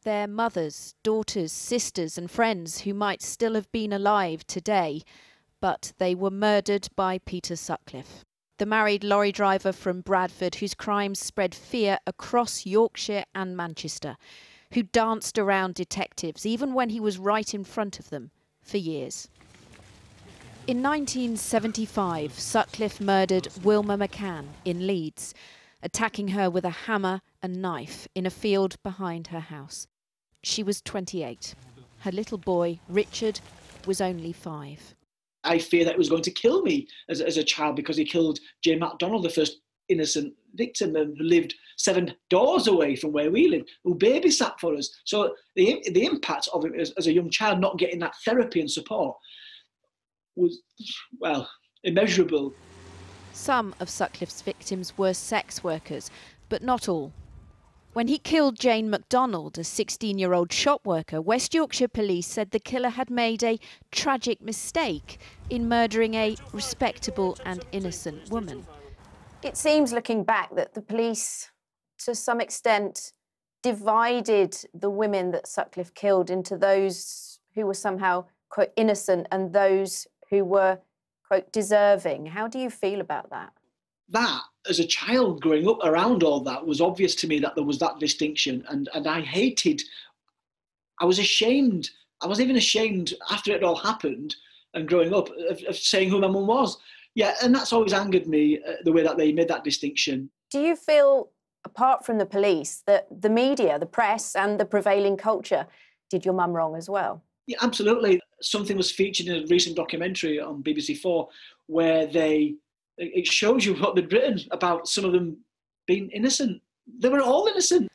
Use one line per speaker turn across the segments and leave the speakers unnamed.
Their mothers, daughters, sisters and friends who might still have been alive today, but they were murdered by Peter Sutcliffe, the married lorry driver from Bradford whose crimes spread fear across Yorkshire and Manchester, who danced around detectives even when he was right in front of them for years. In 1975, Sutcliffe murdered Wilma McCann in Leeds, attacking her with a hammer and knife in a field behind her house. She was 28. Her little boy, Richard, was only 5.
I fear that he was going to kill me as a child because he killed Jane MacDonald, the first innocent victim, who lived 7 doors away from where we lived, who babysat for us. So the impact of it as a young child not getting that therapy and support was, well, immeasurable.
Some of Sutcliffe's victims were sex workers, but not all. When he killed Jane MacDonald, a 16-year-old shop worker, West Yorkshire Police said the killer had made a tragic mistake in murdering a respectable and innocent woman.
It seems, looking back, that the police, to some extent, divided the women that Sutcliffe killed into those who were somehow, quote, innocent and those who were, quote, deserving. How do you feel about that?
That, as a child growing up around all that, was obvious to me that there was that distinction, and I hated, I was ashamed. I was even ashamed after it all happened and growing up of saying who my mum was. Yeah, and that's always angered me, the way that they made that distinction.
Do you feel, apart from the police, that the media, the press and the prevailing culture did your mum wrong as well?
Yeah, absolutely. Something was featured in a recent documentary on BBC4 where it shows you what they'd written about some of them being innocent. They were all innocent.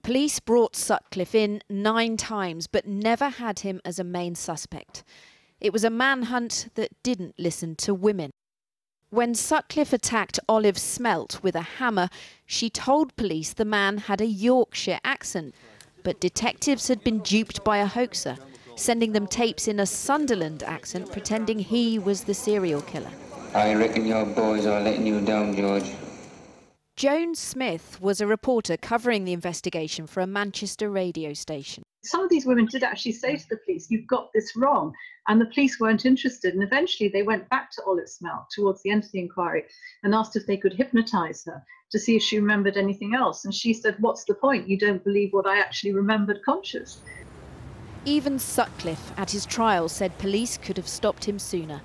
Police brought Sutcliffe in 9 times, but never had him as a main suspect. It was a manhunt that didn't listen to women. When Sutcliffe attacked Olive Smelt with a hammer, she told police the man had a Yorkshire accent. But detectives had been duped by a hoaxer, sending them tapes in a Sunderland accent, pretending he was the serial killer.
I reckon your boys are letting you down, George.
Joan Smith was a reporter covering the investigation for a Manchester radio station.
Some of these women did actually say to the police, "You've got this wrong," and the police weren't interested. And eventually they went back to Olive Smelt towards the end of the inquiry and asked if they could hypnotise her to see if she remembered anything else. And she said, "What's the point? You don't believe what I actually remembered conscious."
Even Sutcliffe at his trial said police could have stopped him sooner.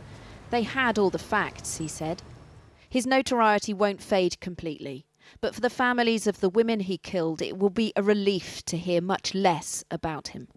They had all the facts, he said. His notoriety won't fade completely, but for the families of the women he killed, it will be a relief to hear much less about him.